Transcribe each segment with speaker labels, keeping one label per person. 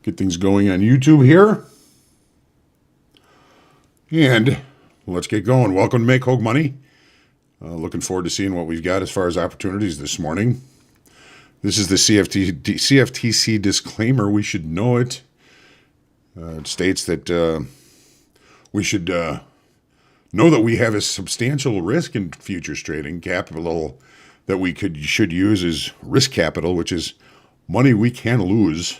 Speaker 1: Get things going on YouTube here. And let's get going. Welcome to Make HOAG Money. Looking forward to seeing what we've got as far as opportunities this morning. This is the CFTC disclaimer. We should know it. It states that we should know that we have a substantial risk in futures trading. Capital that we should use is risk capital, which is money we can lose.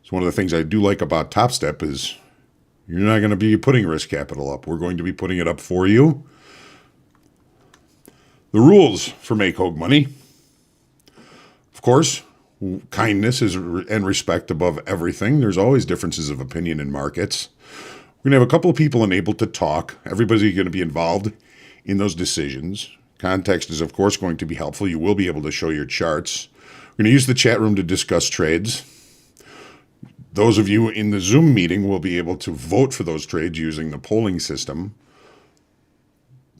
Speaker 1: So one of the things I do like about Top Step is you're not going to be putting risk capital up. We're going to be putting it up for you. The rules for Make HOAG Money. Of course, kindness and respect above everything. There's always differences of opinion in markets. We're going to have a couple of people enabled to talk. Everybody's going to be involved in those decisions. Context is, of course, going to be helpful. You will be able to show your charts. We're going to use the chat room to discuss trades. Those of you in the Zoom meeting will be able to vote for those trades using the polling system.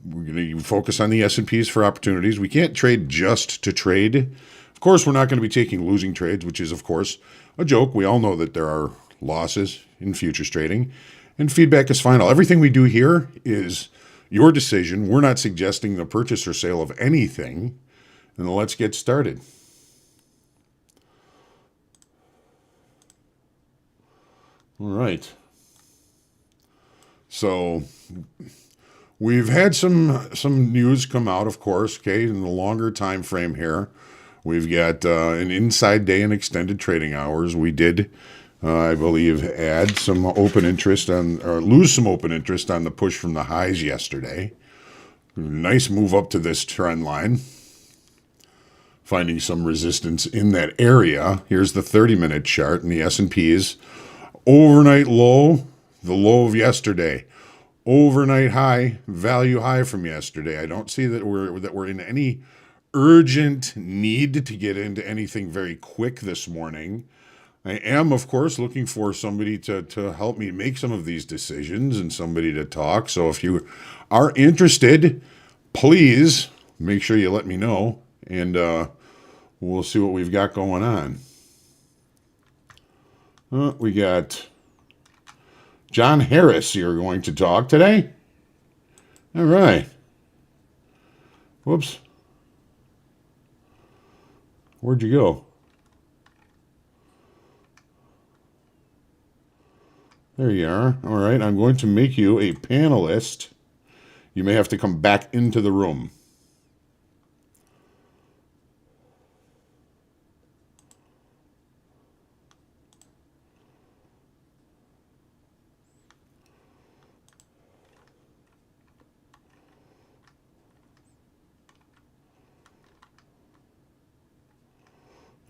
Speaker 1: We're going to focus on the S&Ps for opportunities. We can't trade just to trade. Of course, we're not going to be taking losing trades, which is, of course, a joke. We all know that there are losses in futures trading, and feedback is final. Everything we do here is your decision. We're not suggesting the purchase or sale of anything. And let's get started. All right. So we've had some news come out, of course, okay, in the longer time frame here. We've got an inside day and extended trading hours. We did, I believe, add some open interest on, or lose some open interest on the push from the highs yesterday. Nice move up to this trend line. Finding some resistance in that area. Here's the 30-minute chart in the S&Ps. Overnight low, the low of yesterday. Overnight high, value high from yesterday. I don't see that we're in any urgent need to get into anything very quick this morning. I am, of course, looking for somebody to help me make some of these decisions and somebody to talk. So if you are interested, please make sure you let me know, and we'll see what we've got going on. We got John Harris here going to talk today. All right. Whoops. Where'd you go? There you are. All right. I'm going to make you a panelist. You may have to come back into the room.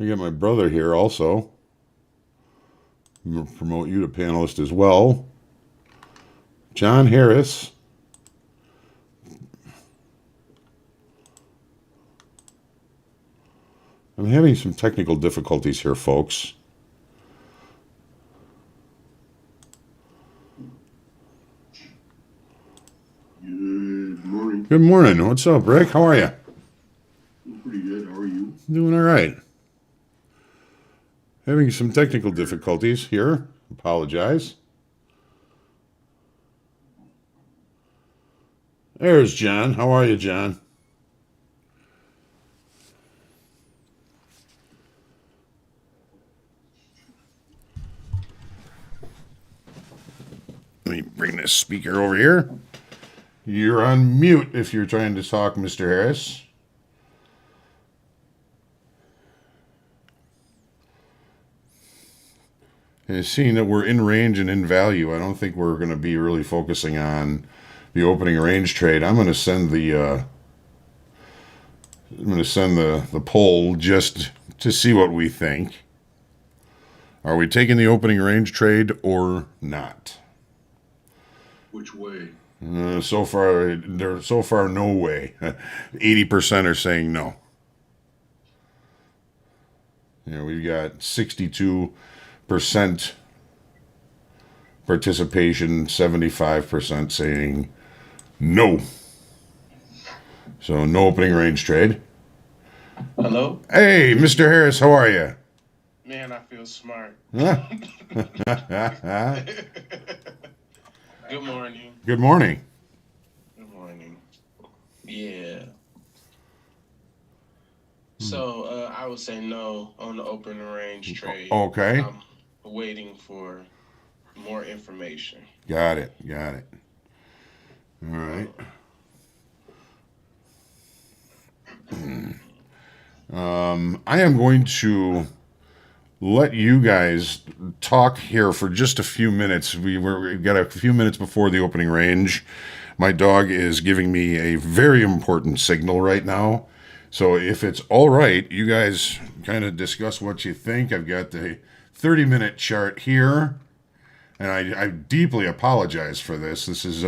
Speaker 1: I got my brother here also. I'm going to promote you to panelist as well. John Harris. I'm having some technical difficulties here, folks.
Speaker 2: Good morning.
Speaker 1: Good morning. What's up, Rick? How are you?
Speaker 2: I'm pretty good. How are you?
Speaker 1: Doing all right. Having some technical difficulties here. Apologize. There's John. How are you, John? Let me bring this speaker over here. You're on mute if you're trying to talk, Mr. Harris. And seeing that we're in range and in value, I don't think we're going to be really focusing on the opening range trade. I'm going to send the poll just to see what we think. Are we taking the opening range trade or not?
Speaker 2: Which way?
Speaker 1: So far, no way. 80% are saying no. We've got 62% participation, 75% saying no. So no opening range trade.
Speaker 3: Hello?
Speaker 1: Hey, Mr. Harris, how are you?
Speaker 3: Man, I feel smart.
Speaker 1: Good
Speaker 3: Good morning.
Speaker 1: morning.
Speaker 3: Good morning. Yeah. So I would say no on the open range trade.
Speaker 1: Okay.
Speaker 3: I'm waiting for more information.
Speaker 1: Got it. Got it. All right.
Speaker 3: Um,
Speaker 1: I am going to let you guys talk here for just a few minutes. We've got a few minutes before the opening range. My dog is giving me a very important signal right now. So if it's all right, you guys kind of discuss what you think. I've got the 30-minute chart here, and I deeply apologize for this. This is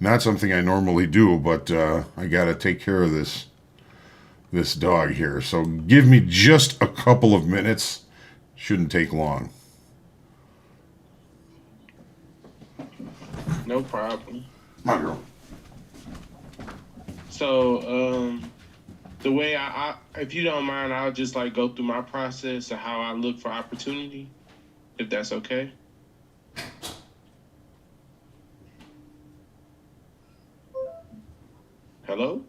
Speaker 1: not something I normally do, but I got to take care of this dog here. So give me just a couple of minutes. Shouldn't take long.
Speaker 3: no problem.
Speaker 1: My girl.
Speaker 3: So the way if you don't mind, I'll just like go through my process of how I look for opportunity, if that's okay. Hello?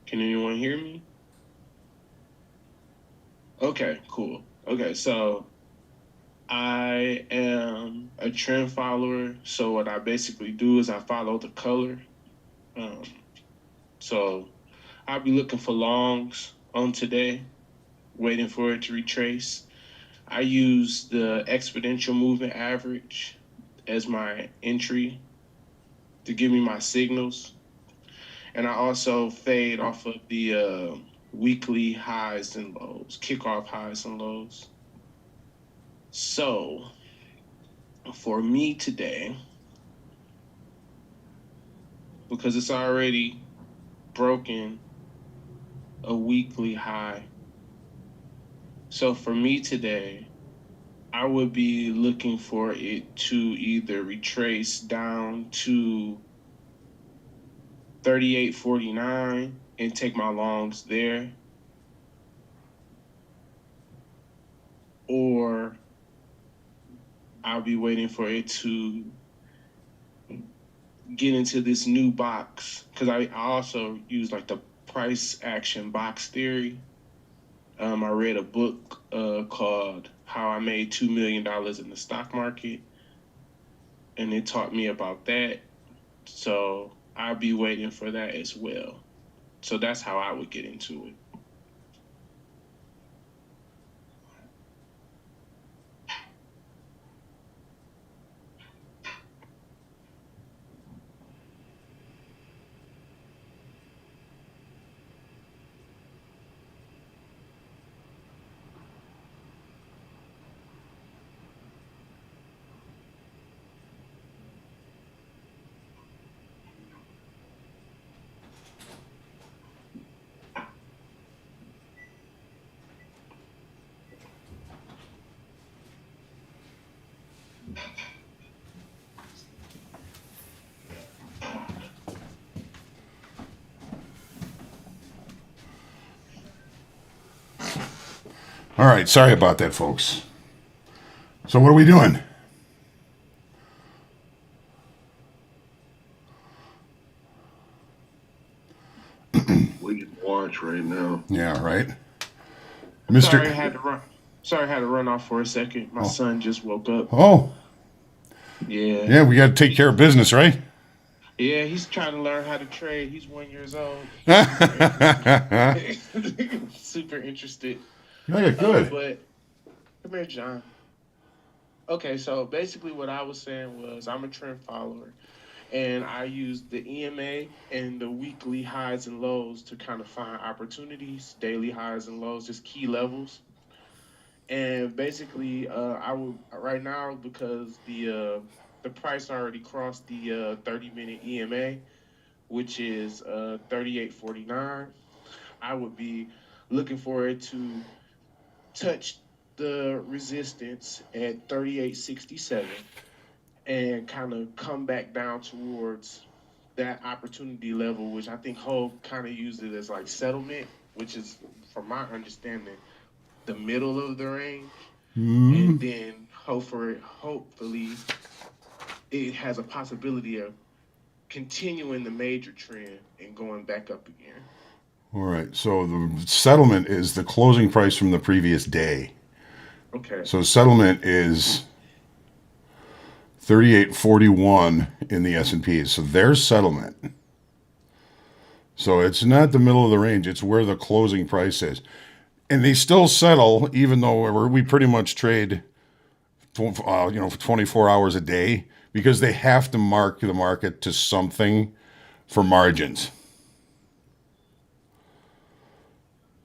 Speaker 3: Can anyone hear me? Okay, cool. Okay, so I am a trend follower. So what I basically do is I follow the color. Um, so I'll be looking for longs on today, waiting for it to retrace. I use the exponential moving average as my entry to give me my signals. And I also fade off of the weekly highs and lows, kickoff highs and lows. So for me today, because it's already broken a weekly high. So for me today, I would be looking for it to either retrace down to 38.49 and take my longs there, or I'll be waiting for it to get into this new box because I also use like the price action box theory. I read a book called How I Made $2 Million in the Stock Market, and it taught me about that. So I'll be waiting for that as well. So that's how I would get into it.
Speaker 1: All right. Sorry about that, folks. So what are we doing?
Speaker 2: We can watch right now.
Speaker 1: Yeah. Right.
Speaker 3: Sorry,
Speaker 1: Mister.
Speaker 3: I had to run. Sorry, I had to run off for a second. My
Speaker 1: Oh.
Speaker 3: son just woke up.
Speaker 1: Oh.
Speaker 3: Yeah,
Speaker 1: Yeah. We got to take care of business, right?
Speaker 3: yeah, he's trying to learn how to trade. He's 1 years old. He's super interested.
Speaker 1: Yeah.
Speaker 3: Super interested.
Speaker 1: Good.
Speaker 3: But come here, John. Okay, so basically what I was saying was I'm a trend follower and I use the EMA and the weekly highs and lows to kind of find opportunities, daily highs and lows, just key levels. And basically, I would right now because the price already crossed the 30-minute EMA, which is 38.49. I would be looking for it to touch the resistance at 38.67 and kind of come back down towards that opportunity level, which I think Hope kind of used it as like settlement, which is, from my understanding, the middle of the range, and then hopefully it has a possibility of continuing the major trend and going back up again.
Speaker 1: All right. So the settlement is the closing price from the previous day.
Speaker 3: Okay.
Speaker 1: So settlement is 38.41 in the S&P. So there's settlement. So it's not the middle of the range. It's where the closing price is. And they still settle, even though we pretty much trade, for 24 hours a day, because they have to mark the market to something for margins.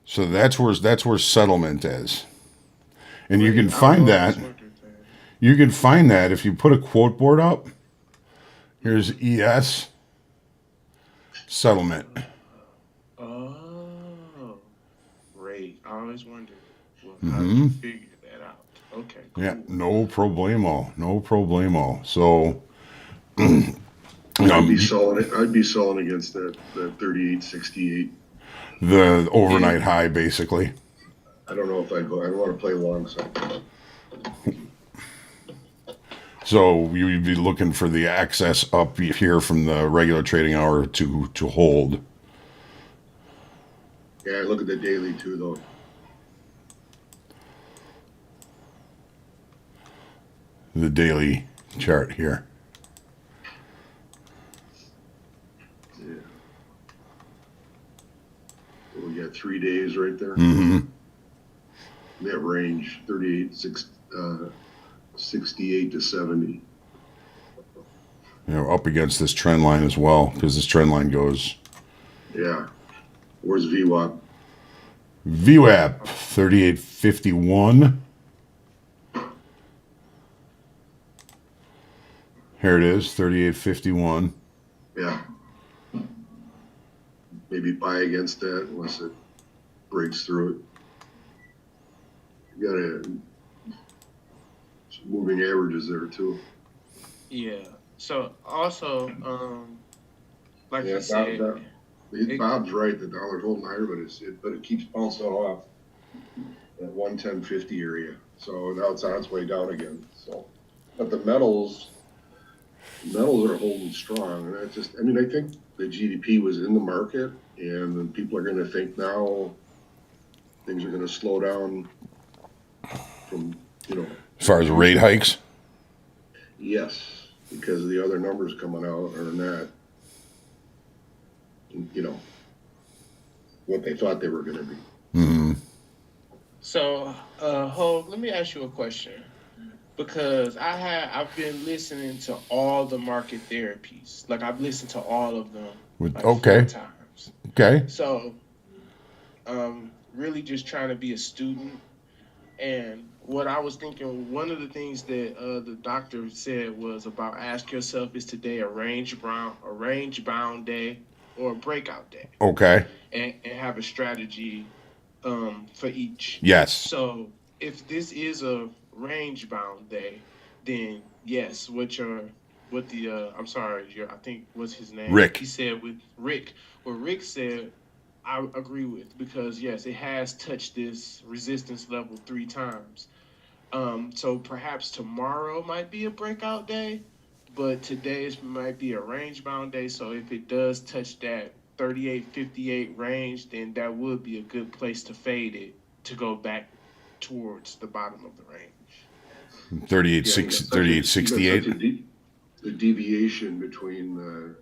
Speaker 1: So that's where settlement is, and you can
Speaker 3: Right. I
Speaker 1: find that.
Speaker 3: always wondered that.
Speaker 1: You can find that if you put a quote board up. Here's ES settlement.
Speaker 3: Oh, great. I always wondered, well, how did you figure that out? Okay,
Speaker 1: Yeah,
Speaker 3: cool.
Speaker 1: no problemo, no problemo. So,
Speaker 2: I'd be selling it. I'd be selling against that 38.68.
Speaker 1: the overnight high, basically.
Speaker 2: I don't know if I'd go. I don't want to play long side.
Speaker 1: So you'd be looking for the access up here from the regular trading hour to hold.
Speaker 2: Yeah, I look at the daily too, though.
Speaker 1: The daily chart here.
Speaker 2: Yeah. So we got 3 days right there. That range 68 to 70.
Speaker 1: Up against this trend line as well, because this trend line goes
Speaker 2: Yeah. Where's VWAP?
Speaker 1: VWAP 38.51. Here it is, 38.51.
Speaker 2: Yeah. Maybe buy against that unless it breaks through it. You got some moving averages there too.
Speaker 3: Yeah. So also, like
Speaker 2: Yeah,
Speaker 3: you said,
Speaker 2: Bob's right. The dollar's holding higher, but it keeps bouncing off that 110.50 area. So now it's on its way down again. So, but the metals are holding strong, and I think the GDP was in the market, and then people are going to think now things are going to slow down from
Speaker 1: As far as rate hikes,
Speaker 2: yes, because the other numbers coming out are not what they thought they were going to be.
Speaker 3: so Hope, let me ask you a question. Because I've been listening to all the market therapies. Like I've listened to all of them like four
Speaker 1: okay,
Speaker 3: times.
Speaker 1: okay,
Speaker 3: So really just trying to be a student. And what I was thinking, one of the things that the doctor said was about ask yourself, is today a range bound day or a breakout day?
Speaker 1: okay,
Speaker 3: And have a strategy for each.
Speaker 1: yes,
Speaker 3: So if this is a range bound day, then yes, what the I'm sorry, I think what's his name? He
Speaker 1: Rick.
Speaker 3: said with Rick, what Rick said, I agree with, because yes, it has touched this resistance level 3 times. So perhaps tomorrow might be a breakout day, but today might be a range bound day. So if it does touch that 38.58 range, then that would be a good place to fade it to go back towards the bottom of the range.
Speaker 1: 38,
Speaker 2: Yeah,
Speaker 1: 68.
Speaker 2: The deviation between the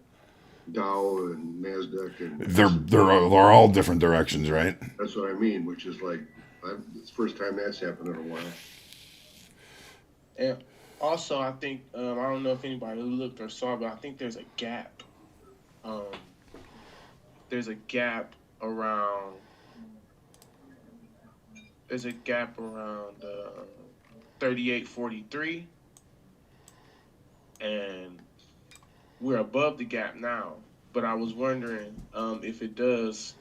Speaker 2: Dow and Nasdaq and
Speaker 1: They're all different directions, right?
Speaker 2: that's what I mean, which is like it's the first time that's happened in a while.
Speaker 3: And also, I think I don't know if anybody looked or saw, but I think there's a gap. Um, there's a gap around. There's a gap around 38.43, and we're above the gap now. But I was wondering if it does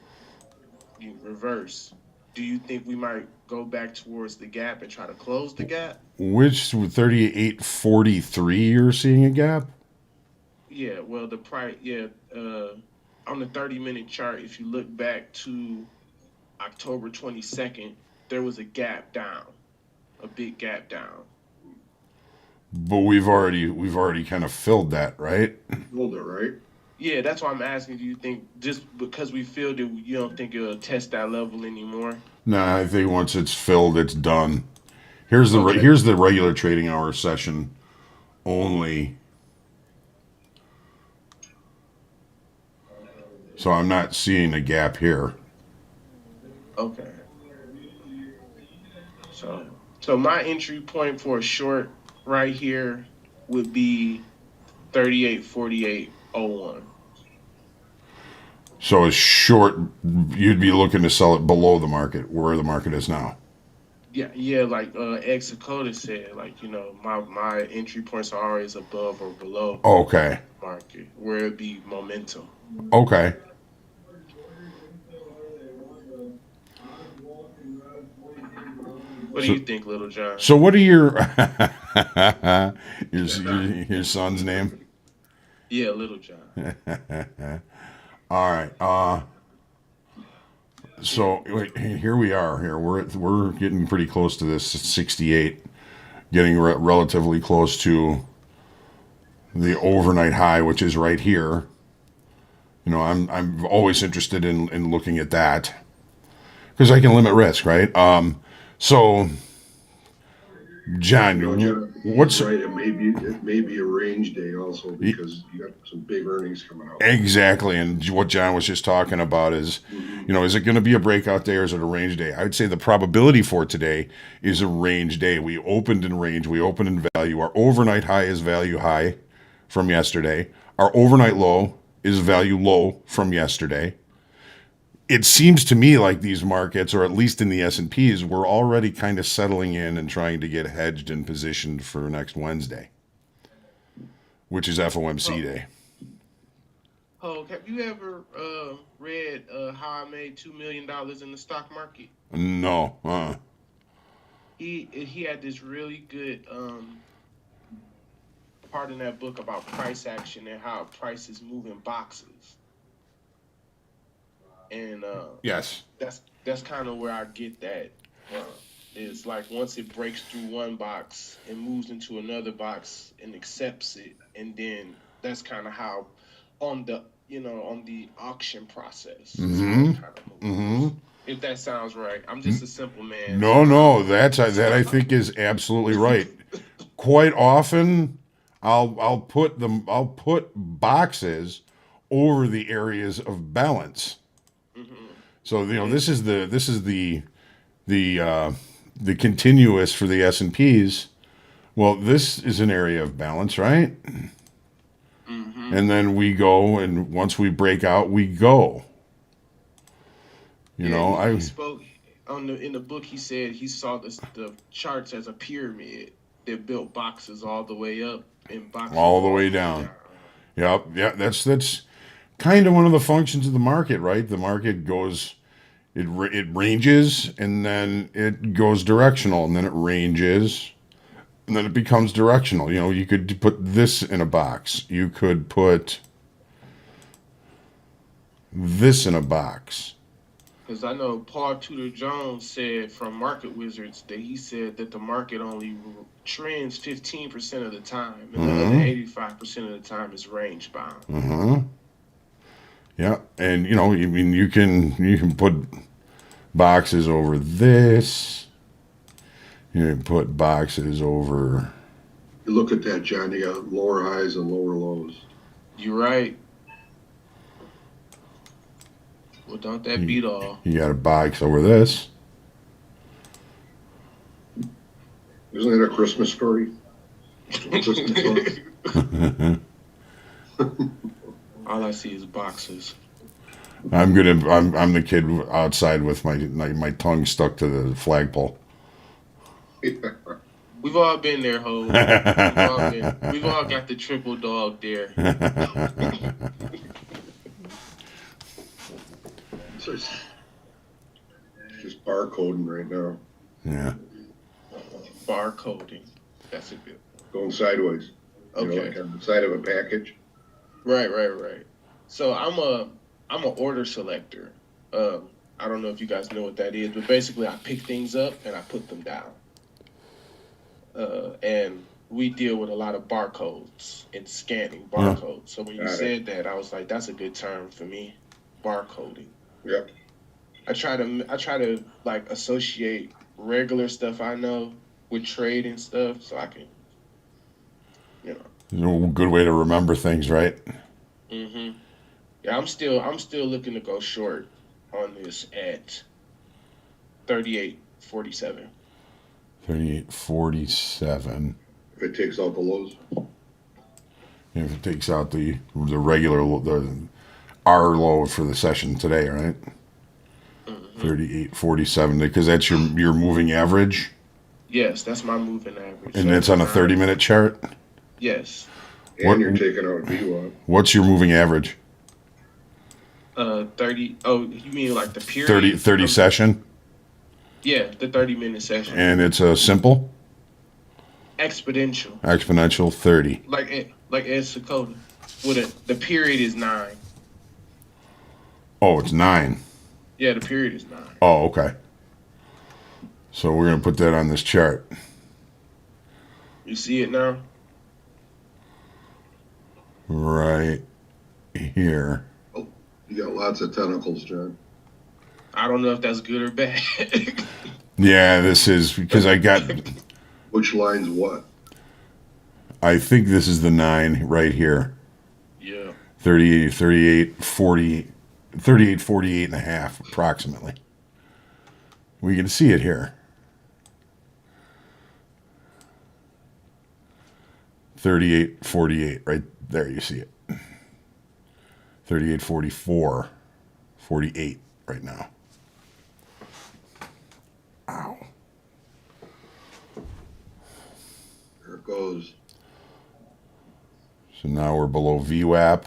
Speaker 3: reverse. Do you think we might go back towards the gap and try to close the gap?
Speaker 1: Which 38.43 you're seeing a gap?
Speaker 3: Yeah, well, the price, yeah, on the 30-minute chart, if you look back to October 22nd, there was a gap down, a big gap down.
Speaker 1: But we've already kind of filled that, right?
Speaker 2: Hold it, right?
Speaker 3: Yeah, that's why I'm asking. Do you think just because we filled it, you don't think it'll test that level anymore?
Speaker 1: Nah, I think once it's filled, it's done. Here's the
Speaker 3: Okay.
Speaker 1: here's the regular trading hour session only. So I'm not seeing a gap here.
Speaker 3: Okay. So my entry point for a short right here would be 38.48.01.
Speaker 1: So a short, you'd be looking to sell it below the market, where the market is now.
Speaker 3: Yeah, yeah, like ex Dakota said, like, my entry points are always above or below
Speaker 1: Okay.
Speaker 3: market, where it'd be momentum.
Speaker 1: Okay.
Speaker 3: What do
Speaker 1: So
Speaker 3: you think, Little John?
Speaker 1: so what are your your son's name?
Speaker 3: Yeah, Little John.
Speaker 1: All right. So wait, here we are. Here we're getting pretty close to this 68, getting relatively close to the overnight high, which is right here. I'm always interested in looking at that because I can limit risk, right? So
Speaker 2: You know,
Speaker 1: John,
Speaker 2: John, he's
Speaker 1: what's
Speaker 2: right. It may be a range day also because you got some big earnings coming out.
Speaker 1: exactly? And what John was just talking about is,
Speaker 2: Hmm.
Speaker 1: is it going to be a breakout day or is it a range day? I would say the probability for today is a range day. We opened in range, we opened in value. Our overnight high is value high from yesterday. Our overnight low is value low from yesterday. It seems to me like these markets, or at least in the S&Ps, we're already kind of settling in and trying to get hedged and positioned for next Wednesday, which is FOMC
Speaker 3: Oh,
Speaker 1: day.
Speaker 3: oh, have you ever read How I Made $2 Million in the Stock Market?
Speaker 1: No.
Speaker 3: He had this really good part in that book about price action and how prices move in boxes, and
Speaker 1: Yes.
Speaker 3: that's kind of where I get that from. It's like once it breaks through one box and moves into another box and accepts it, and then that's kind of how on the auction process is how it
Speaker 1: Mm-hmm.
Speaker 3: kind of
Speaker 1: Mm-hmm.
Speaker 3: moves. If that sounds right, I'm just a simple man,
Speaker 1: No,
Speaker 3: so I
Speaker 1: no,
Speaker 3: don't know
Speaker 1: that's that I think is absolutely right. Quite often, I'll put boxes over the areas of balance.
Speaker 3: hmm
Speaker 1: So
Speaker 3: Yeah.
Speaker 1: this is the continuous for the S&Ps. Well, this is an area of balance, right?
Speaker 3: hmm
Speaker 1: And then we go, and once we break out, we go. You
Speaker 3: Yeah,
Speaker 1: know,
Speaker 3: he
Speaker 1: I
Speaker 3: spoke in the book. He said he saw the charts as a pyramid that built boxes all the way up and boxes
Speaker 1: all the
Speaker 3: all
Speaker 1: way
Speaker 3: the way
Speaker 1: down.
Speaker 3: down.
Speaker 1: Yep, yeah, that's kind of one of the functions of the market, right? The market goes, it ranges, and then it goes directional, and then it ranges, and then it becomes directional. You could put this in a box. You could put this in a box.
Speaker 3: Because I know Paul Tudor Jones said from Market Wizards that he said that the market only trends 15% of the time, and the other
Speaker 1: Mm-hmm.
Speaker 3: 85% of the time is range bound.
Speaker 1: Mm-hmm. Yeah, and I mean, you can put boxes over this. You can put boxes over.
Speaker 2: You look at that, John. You got lower highs and lower lows.
Speaker 3: You're right. Well, don't that
Speaker 1: You,
Speaker 3: beat all?
Speaker 1: you got a box over this.
Speaker 2: Isn't that a Christmas story? A Christmas song?
Speaker 3: All I see is boxes.
Speaker 1: I'm the kid outside with my tongue stuck to the flagpole.
Speaker 3: We've all been there, Hove. We've all got the triple dog there.
Speaker 2: So it's just barcoding right now,
Speaker 1: Yeah.
Speaker 3: Barcoding. That's a good one.
Speaker 2: going sideways.
Speaker 3: Okay.
Speaker 2: Like on the side of a package.
Speaker 3: Right. So I'm a order selector. I don't know if you guys know what that is, but basically I pick things up and I put them down. And we deal with a lot of barcodes and scanning
Speaker 1: Huh.
Speaker 3: barcodes. So when you
Speaker 2: Got it.
Speaker 3: said that, I was like, that's a good term for me, barcoding.
Speaker 2: Yep.
Speaker 3: I try to like associate regular stuff I know with trade and stuff, so I can, you know.
Speaker 1: A good way to remember things, right?
Speaker 3: Hmm. Yeah, I'm still looking to go short on this at 38.47.
Speaker 1: 38.47.
Speaker 2: If it takes out the lows.
Speaker 1: If it takes out the regular the R low for the session today, right?
Speaker 3: Hmm.
Speaker 1: 38.47 because that's your moving average,
Speaker 3: Yes, that's my moving average.
Speaker 1: and
Speaker 3: So
Speaker 1: that's
Speaker 3: the
Speaker 1: on a 30
Speaker 3: nine.
Speaker 1: minute chart.
Speaker 3: Yes.
Speaker 1: What
Speaker 2: And you're taking out VWAP.
Speaker 1: what's your moving average?
Speaker 3: 30. Oh, you mean like the
Speaker 1: 30
Speaker 3: period?
Speaker 1: 30 session,
Speaker 3: Yeah, the 30-minute session.
Speaker 1: and it's a simple
Speaker 3: Exponential.
Speaker 1: exponential 30.
Speaker 3: Like Ed Sakota. With the period is 9.
Speaker 1: Oh, it's 9.
Speaker 3: Yeah, the period is 9.
Speaker 1: Oh, okay. So we're gonna put that on this chart.
Speaker 3: You see it now?
Speaker 1: Right here.
Speaker 2: Oh, you got lots of tentacles, John.
Speaker 3: I don't know if that's good or bad.
Speaker 1: Yeah, this is because
Speaker 2: Which line's what?
Speaker 1: I think this is the 9 right here.
Speaker 3: Yeah.
Speaker 1: 38, 38, 40, 38, 48 and a half approximately. We can see it here. 38, 48, right there you see it. 38, 44, 48 right now. Ow.
Speaker 2: There it goes.
Speaker 1: So now we're below VWAP.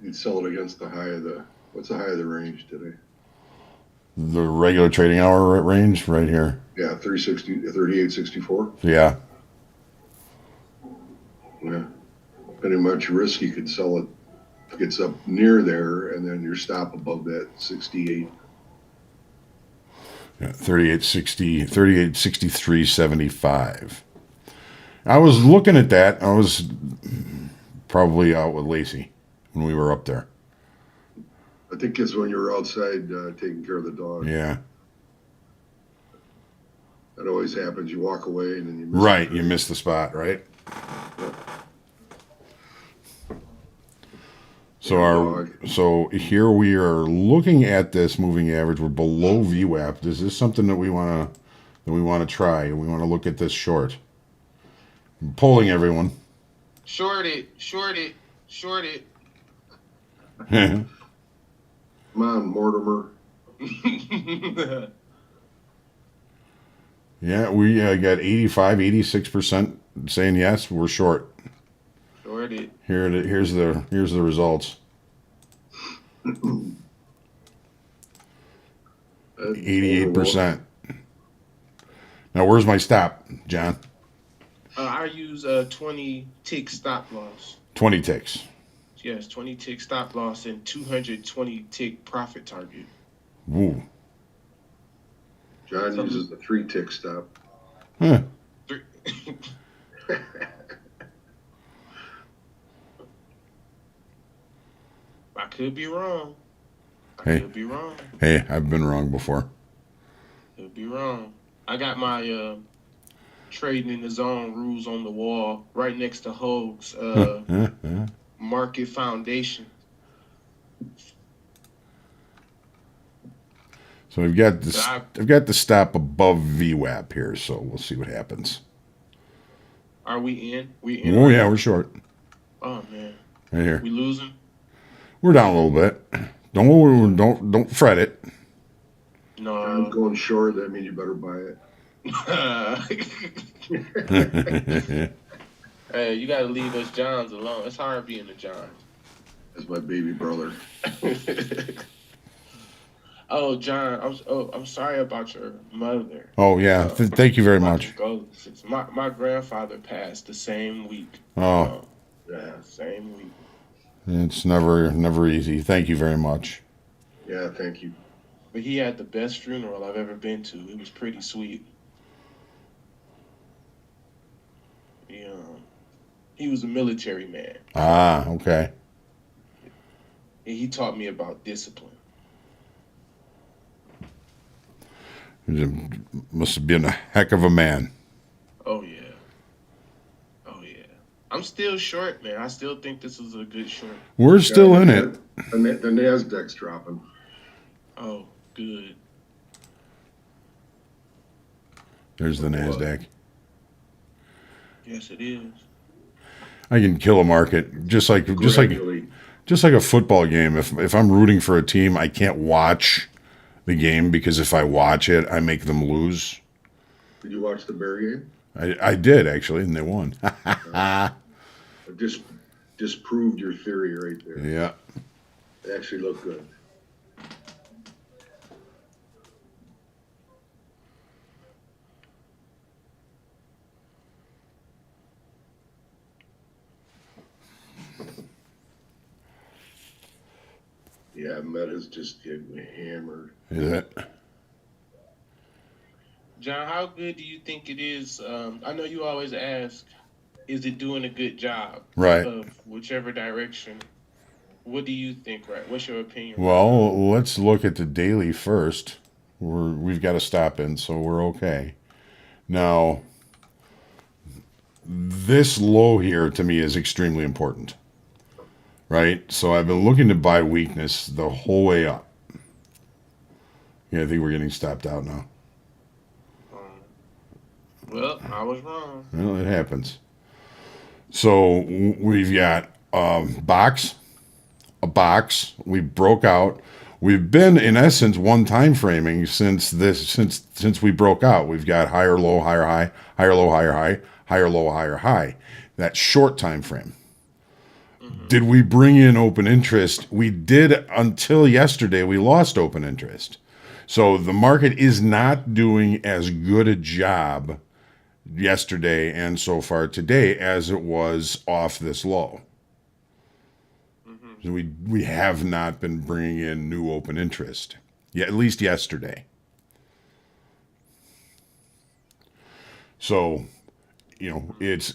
Speaker 2: You'd sell it against the high of the. What's the high of the range today?
Speaker 1: The regular trading hour range right here.
Speaker 2: Yeah, 360, 38.64.
Speaker 1: Yeah.
Speaker 2: Yeah. Depending on much risk, you could sell it. It gets up near there, and then your stop above that 68.
Speaker 1: Yeah, 38.60, 38.63.75. I was looking at that. I was probably out with Lacey when we were up there.
Speaker 2: I think it's when you're outside taking care of the dog.
Speaker 1: Yeah.
Speaker 2: That always happens. You walk away and then you miss
Speaker 1: Right.
Speaker 2: the
Speaker 1: You
Speaker 2: trade.
Speaker 1: missed the spot, right? So here we are looking at this moving average. We're below VWAP. Is this something that we want to try? We want to look at this short. I'm polling everyone.
Speaker 3: Short it.
Speaker 2: Come on, Mortimer.
Speaker 1: Yeah, we got 85, 86% saying yes. We're short.
Speaker 3: Short it.
Speaker 1: Here's the results. 88%. Now where's my stop, John?
Speaker 3: I use a 20 tick stop loss.
Speaker 1: 20 ticks.
Speaker 3: Yes, 20 tick stop loss and 220 tick profit target.
Speaker 1: Ooh.
Speaker 2: John uses the 3-tick stop.
Speaker 1: Huh.
Speaker 3: I could be wrong.
Speaker 1: Hey.
Speaker 3: Could be wrong.
Speaker 1: Hey, I've been wrong before.
Speaker 3: Could be wrong. I got my trading in the zone rules on the wall right next to HOAG's market foundation.
Speaker 1: So I've got this. I've got the stop above VWAP here, so we'll see what happens.
Speaker 3: Are we in? We in?
Speaker 1: Oh yeah, we're short.
Speaker 3: Oh man.
Speaker 1: Right here.
Speaker 3: We losing?
Speaker 1: We're down a little bit. Don't fret it.
Speaker 3: No.
Speaker 2: John's going short. That means you better buy it.
Speaker 3: Hey, you gotta leave us Johns alone. It's hard being a John.
Speaker 2: That's my baby brother.
Speaker 3: Oh, John, I'm sorry about your mother.
Speaker 1: Oh yeah, thank you very
Speaker 3: My
Speaker 1: much.
Speaker 3: condolences. My grandfather passed the same week.
Speaker 1: Oh,
Speaker 3: Yeah, same week.
Speaker 1: it's never easy. Thank you very much.
Speaker 2: Yeah, thank you.
Speaker 3: But he had the best funeral I've ever been to. It was pretty sweet. He, um, he was a military man.
Speaker 1: Ah, okay.
Speaker 3: And he taught me about discipline.
Speaker 1: Must have been a heck of a man.
Speaker 3: Oh yeah. Oh yeah. I'm still short, man. I still think this is a good short.
Speaker 1: We're
Speaker 2: Yeah,
Speaker 1: still in it.
Speaker 2: the Nasdaq's dropping.
Speaker 3: Oh, good.
Speaker 1: There's the
Speaker 2: What?
Speaker 1: Nasdaq.
Speaker 3: Yes, it is.
Speaker 1: I can kill a market
Speaker 2: Gradually.
Speaker 1: just like a football game. If I'm rooting for a team, I can't watch the game because if I watch it, I make them lose.
Speaker 2: Did you watch the Bear game?
Speaker 1: I did actually, and they won.
Speaker 2: It just disproved your theory right there.
Speaker 1: Yeah.
Speaker 2: It actually looked good. Yeah, Meta's just getting hammered.
Speaker 1: Is it?
Speaker 3: John, how good do you think it is? I know you always ask, is it doing a good job
Speaker 1: Right.
Speaker 3: of whichever direction? What do you think, right? What's your opinion right now?
Speaker 1: Well, let's look at the daily first. We've got a stop in, so we're okay. Now, this low here to me is extremely important, right? So I've been looking to buy weakness the whole way up. Yeah, I think we're getting stopped out now.
Speaker 3: Um, well, I was wrong.
Speaker 1: Well, it happens. So we've got a box. We broke out. We've been in essence one time framing since we broke out. We've got higher low, higher high, higher low, higher high, higher low, higher high. That short time frame.
Speaker 3: Hmm.
Speaker 1: Did we bring in open interest? We did until yesterday. We lost open interest. So the market is not doing as good a job yesterday and so far today as it was off this low.
Speaker 3: Hmm.
Speaker 1: So we have not been bringing in new open interest. Yeah, at least yesterday. So, it's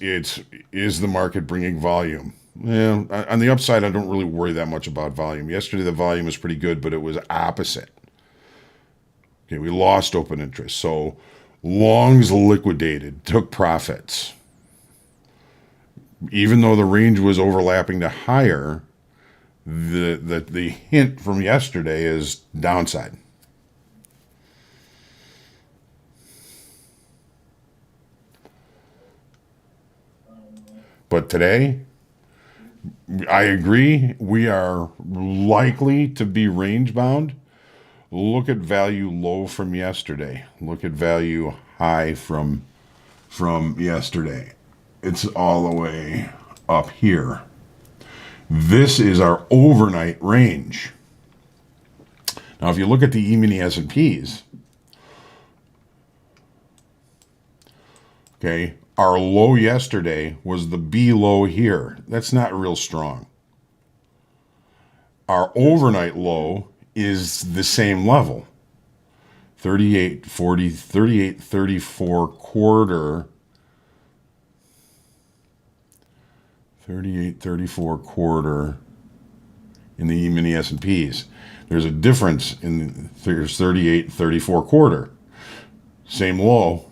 Speaker 1: is the market bringing volume? Yeah, on the upside, I don't really worry that much about volume. Yesterday, the volume was pretty good, but it was opposite. Okay, we lost open interest. So, longs liquidated, took profits. Even though the range was overlapping to higher, the hint from yesterday is downside. But today, I agree, we are likely to be range bound. Look at value low from yesterday. Look at value high from yesterday. It's all the way up here. This is our overnight range. Now, if you look at the E-mini S&Ps, okay, our low yesterday was the B low here. That's not real strong. Our overnight low is the same level. 38.40, 38.34 quarter. 38.34 quarter in the E-mini S&Ps. There's a difference there's 38.34 quarter. Same low.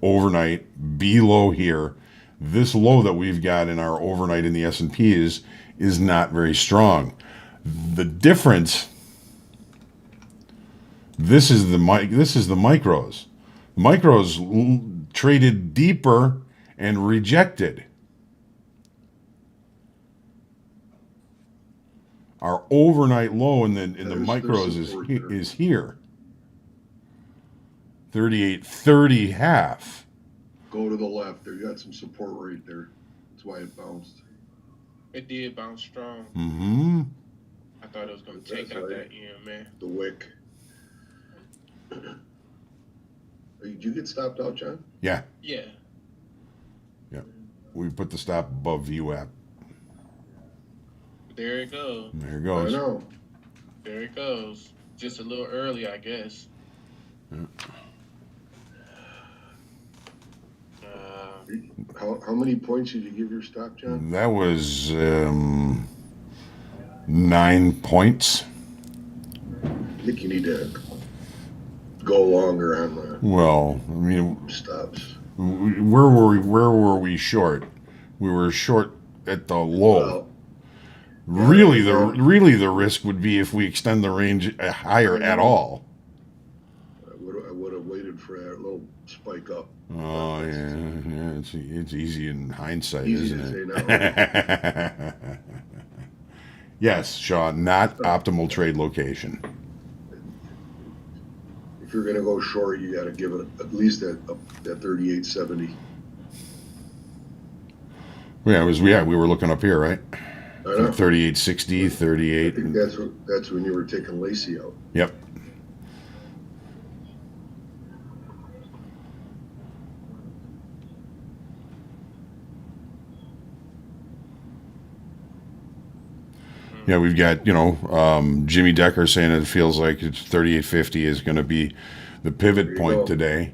Speaker 1: Overnight, B low here. This low that we've got in our overnight in the S&Ps is not very strong. The difference, this is the micros. Micros traded deeper and rejected. Our overnight low in the micros is here. 38.30 half.
Speaker 2: Go to the left. There, you got some support right there. That's why it bounced.
Speaker 3: It did bounce strong.
Speaker 1: Mm-hmm.
Speaker 3: I thought it was gonna take
Speaker 2: That's
Speaker 3: out
Speaker 2: right.
Speaker 3: that EMA.
Speaker 2: The wick. Did you get stopped out, John?
Speaker 1: Yeah,
Speaker 3: Yeah.
Speaker 1: yeah. We put the stop above VWAP.
Speaker 3: There it goes.
Speaker 1: There it
Speaker 2: I
Speaker 1: goes.
Speaker 2: know.
Speaker 3: There it goes. Just a little early, I guess. Uh,
Speaker 2: How many points did you give your stop, John?
Speaker 1: That was 9 points.
Speaker 2: I think you need to go longer on the
Speaker 1: Well, I mean,
Speaker 2: stops.
Speaker 1: where were we short? We were short at the low.
Speaker 2: Well,
Speaker 1: Really,
Speaker 2: yeah,
Speaker 1: the risk would be if we extend the range higher
Speaker 2: I
Speaker 1: at
Speaker 2: know.
Speaker 1: all.
Speaker 2: I would have waited for that little spike up.
Speaker 1: Oh yeah, it's easy in hindsight,
Speaker 2: Easy
Speaker 1: isn't
Speaker 2: to
Speaker 1: it?
Speaker 2: say now.
Speaker 1: Yes, Sean, not optimal trade location.
Speaker 2: If you're going to go short, you got to give it at least that 38.70.
Speaker 1: Yeah, we were looking up here, right?
Speaker 2: I know.
Speaker 1: 38.60,
Speaker 2: I
Speaker 1: 38.
Speaker 2: think that's when you were taking Lacey out.
Speaker 1: Yep. Yeah, we've got, Jimmy Decker saying it feels like it's 38.50 is going to be the pivot point
Speaker 2: go.
Speaker 1: today.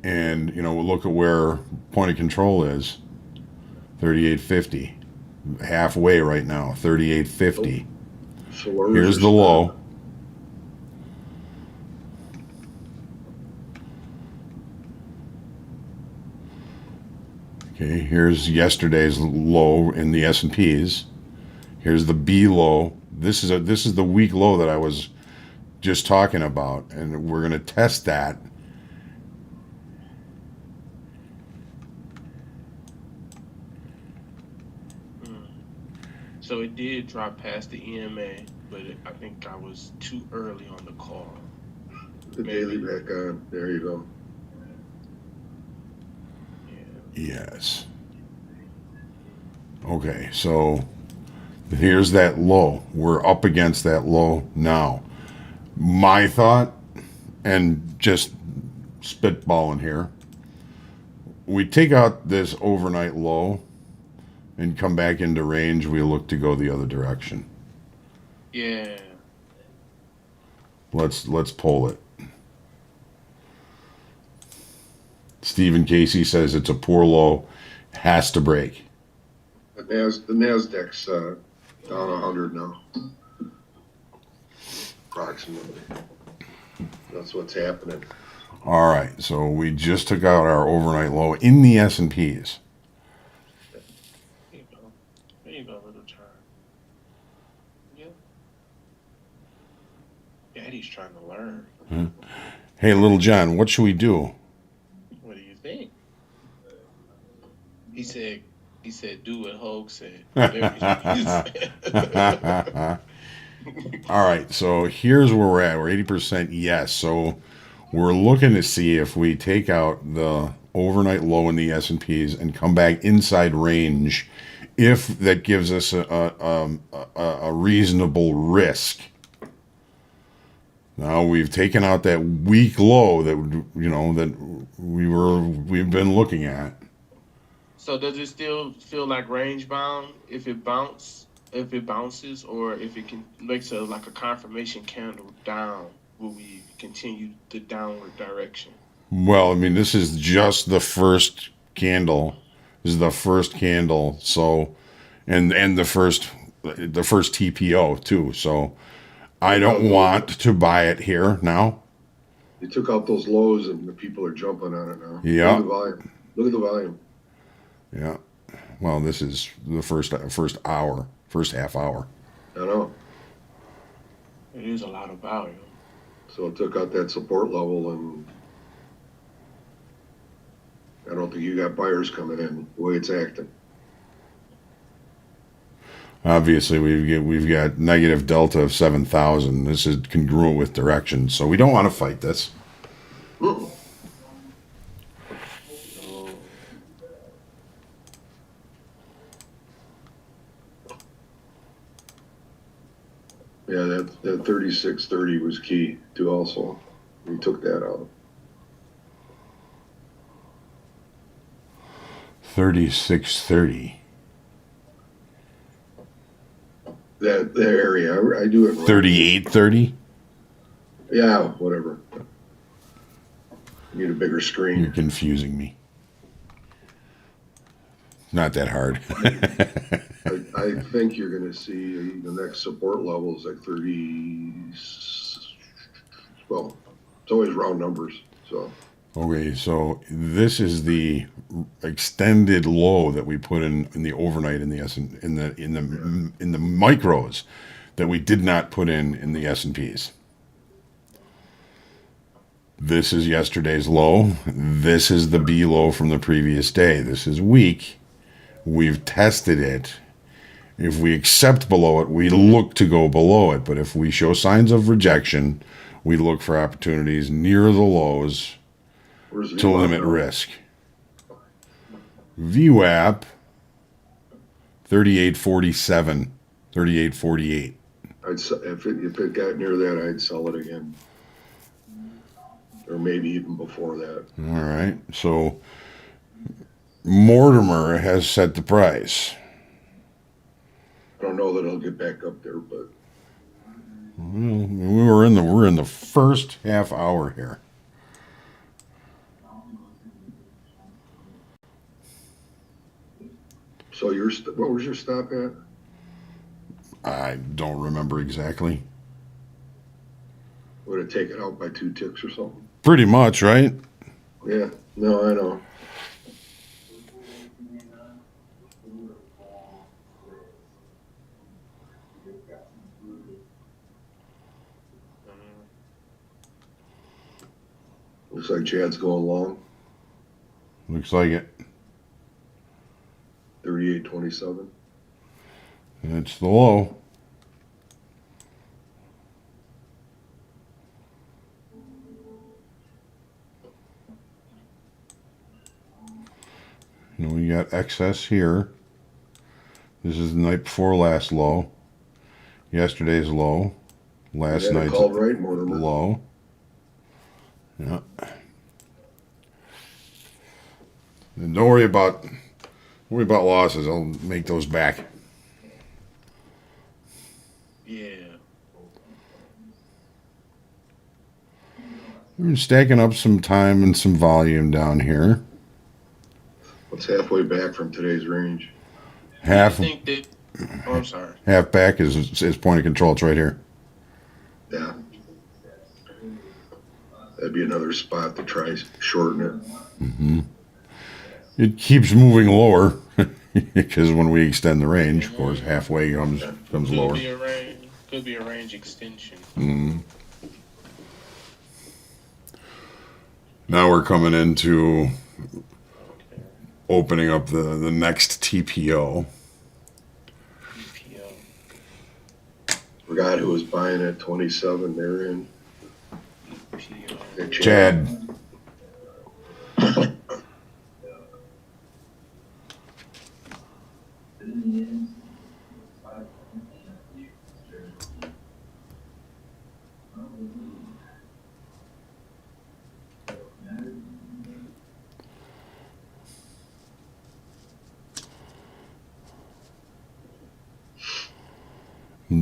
Speaker 1: And, we'll look at where point of control is. 38.50. Halfway right now, 38.50.
Speaker 2: So where's
Speaker 1: Here's
Speaker 2: your
Speaker 1: the
Speaker 2: stop?
Speaker 1: low. Okay, here's yesterday's low in the S&Ps. Here's the B low. This is the weak low that I was just talking about, and we're going to test that.
Speaker 3: So it did drop past the EMA, but I think I was too early on the call.
Speaker 2: The daily back on. There you go.
Speaker 3: Yeah.
Speaker 1: Yes. Okay, so here's that low. We're up against that low now. My thought, and just spitballing here, we take out this overnight low and come back into range, we look to go the other direction.
Speaker 3: Yeah.
Speaker 1: Let's pull it. Stephen Casey says it's a poor low, has to break.
Speaker 2: The Nasdaq's down 100 now, approximately. That's what's happening.
Speaker 1: All right, so we just took out our overnight low in the S&Ps.
Speaker 3: There you go. There you go, little child. Yeah. Daddy's trying to learn.
Speaker 1: Hey, little John, what should we do?
Speaker 3: What do you think? He said, do what Hoag said.
Speaker 1: All right, so here's where we're at. We're 80% yes. So we're looking to see if we take out the overnight low in the S&Ps and come back inside range, if that gives us a reasonable risk. Now we've taken out that weak low that we've been looking at.
Speaker 3: So does it still feel like range bound if it bounces, or if it makes like a confirmation candle down? Will we continue the downward direction?
Speaker 1: Well, I mean, this is just the first candle. This is the first candle. So, and the first TPO too. So, I don't want to buy it here now.
Speaker 2: They took out those lows and the people are jumping on it now.
Speaker 1: Yeah.
Speaker 2: Look at the volume.
Speaker 1: Yeah. Well, this is the first half hour.
Speaker 2: I know.
Speaker 3: It is a lot of volume.
Speaker 2: So it took out that support level, and I don't think you got buyers coming in the way it's acting.
Speaker 1: Obviously, we've got negative delta of 7,000. This is congruent with direction, so we don't want to fight this.
Speaker 2: Mm-mm. Yeah, that 36.30 was key too. Also, we took that out.
Speaker 1: 36.30.
Speaker 2: That area, I do it wrong.
Speaker 1: 38.30.
Speaker 2: Yeah, whatever. Need a bigger
Speaker 1: You're
Speaker 2: screen.
Speaker 1: confusing me. Not that hard.
Speaker 2: I think you're going to see the next support level is like 30. Well, it's always round numbers. So
Speaker 1: Okay, so this is the extended low that we put in the overnight in the in the micros that we did not put in the S&Ps. This is yesterday's low. This is the B low from the previous day. This is weak. We've tested it. If we accept below it, we look to go below it. But if we show signs of rejection, we look for opportunities near the lows
Speaker 2: where's
Speaker 1: to
Speaker 2: VWAP
Speaker 1: limit
Speaker 2: now?
Speaker 1: risk. VWAP 38.47, 38.48.
Speaker 2: If it got near that, I'd sell it again, or maybe even before that.
Speaker 1: All right. So Mortimer has set the price.
Speaker 2: I don't know that it'll get back up there, but
Speaker 1: Well, we're in the first half hour here.
Speaker 2: so what was your stop at?
Speaker 1: I don't remember exactly.
Speaker 2: Would it take it out by 2 ticks or something?
Speaker 1: Pretty much, right?
Speaker 2: Yeah, no, I know. Looks like Chad's going long.
Speaker 1: Looks like it.
Speaker 2: 38.27.
Speaker 1: It's the low. You know, we got excess here. This is the night before last low. Yesterday's low. Last
Speaker 2: You had it
Speaker 1: night's
Speaker 2: called right, Mortimer.
Speaker 1: low. Yeah. And don't worry about losses. I'll make those back.
Speaker 3: Yeah.
Speaker 1: We've been stacking up some time and some volume down here.
Speaker 2: What's halfway back from today's range?
Speaker 1: Half
Speaker 3: I think that. Oh, I'm sorry.
Speaker 1: half back is point of control. It's right here.
Speaker 2: Yeah. That'd be another spot to try shorten it.
Speaker 1: Mm-hmm. It keeps moving lower because when we extend the range, of course, halfway comes lower.
Speaker 3: Could be a range extension.
Speaker 1: Mm-hmm. Now we're coming into opening up the next TPO.
Speaker 2: Forgot who was buying at 27. They're in.
Speaker 1: Chad.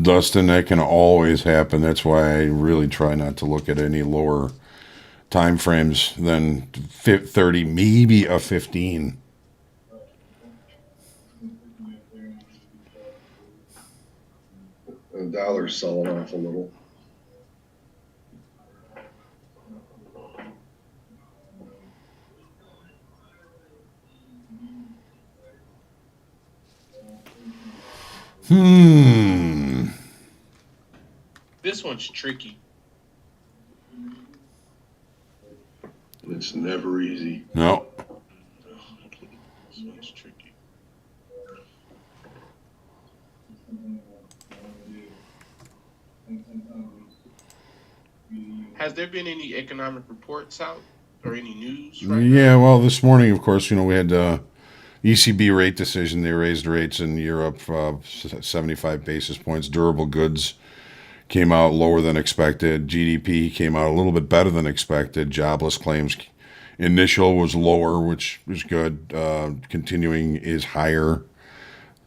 Speaker 1: Dustin, that can always happen. That's why I really try not to look at any lower time frames than 30, maybe a 15.
Speaker 2: The dollar's selling off a little.
Speaker 3: This one's tricky.
Speaker 2: It's never easy.
Speaker 1: No.
Speaker 3: This one's tricky. Has there been any economic reports out or any news? Right
Speaker 1: Yeah, well, this morning, of course, we had ECB rate decision. They raised rates in Europe 75 basis points. Durable goods came out lower than expected. GDP came out a little bit better than expected. Jobless claims initial was lower, which was good. Continuing is higher.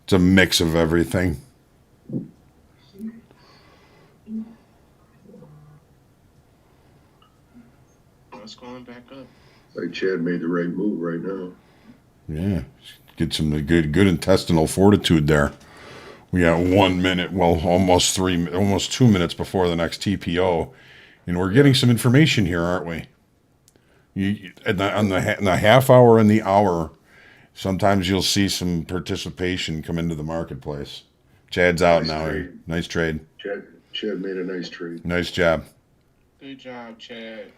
Speaker 1: It's a mix of everything.
Speaker 3: It's going back up.
Speaker 2: Like Chad made the right move right now.
Speaker 1: Yeah, get some good intestinal fortitude there. We got 1 minute, well, almost 2 minutes before the next TPO, and we're getting some information here, aren't we? In the half hour and the hour, sometimes you'll see some participation come into the marketplace. Chad's out now.
Speaker 2: Trade.
Speaker 1: Nice trade.
Speaker 2: Chad made a nice trade.
Speaker 1: Nice job.
Speaker 3: Good job, Chad.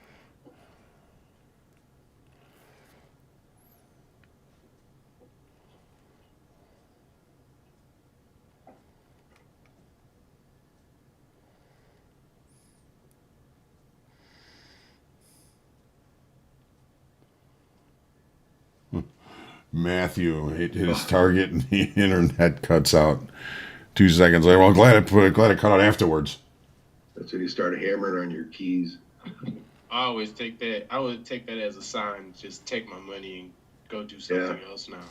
Speaker 1: Matthew hit his target and the internet cuts out 2 seconds later. Well, glad it cut out afterwards.
Speaker 2: That's when you start hammering on your keys.
Speaker 3: I always take that. I would take that as a sign. Just take my money and go do something else now.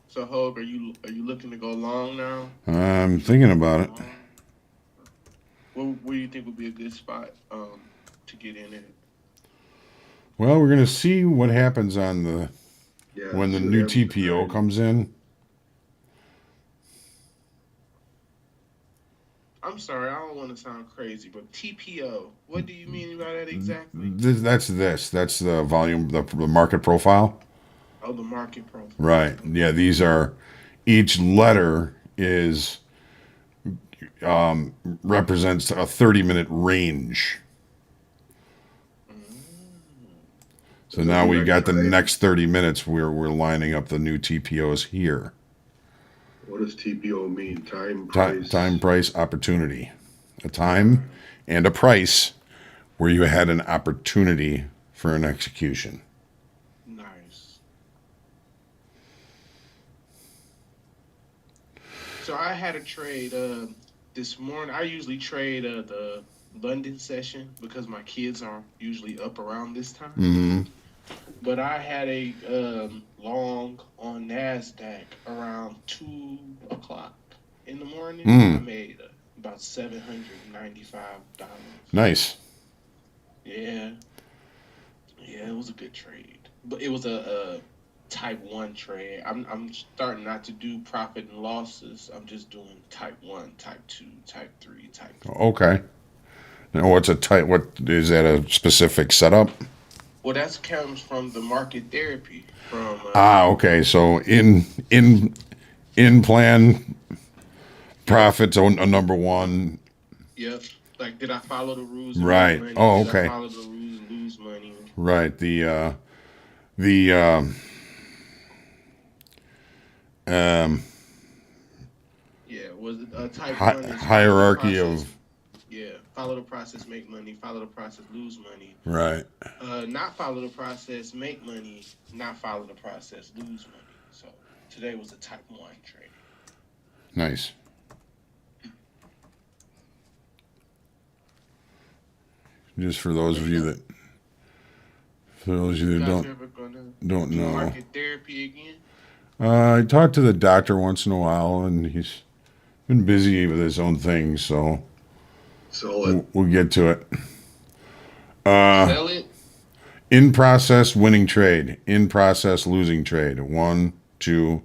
Speaker 3: So, Hope, are you looking to go long now?
Speaker 1: I'm thinking about it.
Speaker 3: Where do you think would be a good spot to get in it?
Speaker 1: Well, we're gonna see what happens on the when the
Speaker 2: so
Speaker 1: new
Speaker 2: that's
Speaker 1: TPO comes in.
Speaker 3: I'm sorry, I don't want to sound crazy, but TPO, what do you mean by that exactly?
Speaker 1: That's the volume, the market profile.
Speaker 3: Oh, the market profile.
Speaker 1: Right. Yeah. These are each letter is represents a 30-minute range. So now we've got the next 30 minutes. We're lining up the new TPOs here.
Speaker 2: What does TPO mean? Time, price?
Speaker 1: Time, price, opportunity. A time and a price where you had an opportunity for an execution.
Speaker 3: Nice. So I had a trade this morning. I usually trade the London session because my kids are usually up around this time.
Speaker 1: Mm-hmm.
Speaker 3: But I had a long on NASDAQ around 2 o'clock in the morning. I made about $795.
Speaker 1: Nice.
Speaker 3: Yeah, it was a good trade, but it was a type 1 trade. I'm starting not to do profit and losses. I'm just doing type 1, type 2, type 3, type 4.
Speaker 1: Okay. Now, what is that, a specific setup?
Speaker 3: Well, that comes from the market therapy. From
Speaker 1: okay. So in plan profits on a number one.
Speaker 3: Yep. Like, did I follow the rules?
Speaker 1: Right.
Speaker 3: Money?
Speaker 1: Oh,
Speaker 3: did
Speaker 1: okay.
Speaker 3: I follow the rules and lose money?
Speaker 1: Right. The
Speaker 3: Yeah, was it a type
Speaker 1: hi-
Speaker 3: 1 is
Speaker 1: hierarchy
Speaker 3: follow the process.
Speaker 1: of
Speaker 3: Yeah, follow the process, make money. Follow the process, lose money.
Speaker 1: right.
Speaker 3: Not follow the process, make money. Not follow the process, lose money. So today was a type 1 trade.
Speaker 1: Nice. Just for those of you that
Speaker 3: You guys
Speaker 1: don't
Speaker 3: ever gonna
Speaker 1: don't
Speaker 3: do
Speaker 1: know,
Speaker 3: market therapy again?
Speaker 1: I talk to the doctor once in a while, and he's been busy with his own thing, so we'll get to it.
Speaker 3: Sell it.
Speaker 1: In process winning trade, in process losing trade. 1, 2,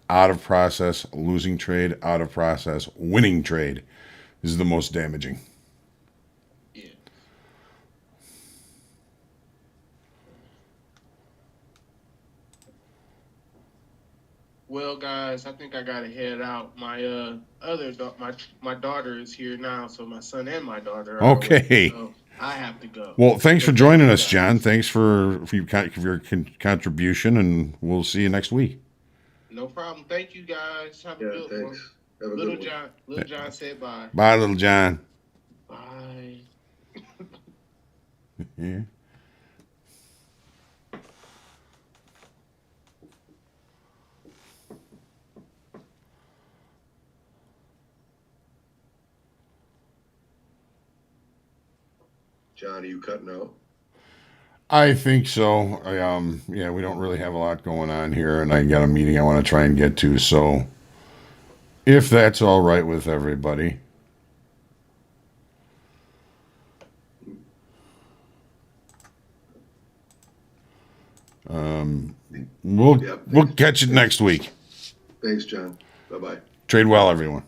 Speaker 1: out of process losing trade, out of process winning trade is the most damaging.
Speaker 3: Yeah. Well, guys, I think I gotta head out. My my daughter is here now, so my son and my daughter are
Speaker 1: Okay.
Speaker 3: awake, so I have to go.
Speaker 1: Well, thanks
Speaker 3: So
Speaker 1: for joining
Speaker 3: thank you,
Speaker 1: us, John.
Speaker 3: guys.
Speaker 1: Thanks for your contribution, and we'll see you next week.
Speaker 3: No problem. Thank you, guys. Have a
Speaker 2: Yeah,
Speaker 3: good one.
Speaker 2: thanks. Have a good one.
Speaker 3: Little John said bye.
Speaker 1: Bye, little John.
Speaker 3: Bye.
Speaker 1: Yeah.
Speaker 2: John, are you cutting out?
Speaker 1: I think so. Yeah, we don't really have a lot going on here, and I got a meeting I want to try and get to. So, if that's all right with everybody, we'll
Speaker 2: Yep.
Speaker 1: we'll catch it next week.
Speaker 2: Thanks, John. Bye bye.
Speaker 1: Trade well, everyone.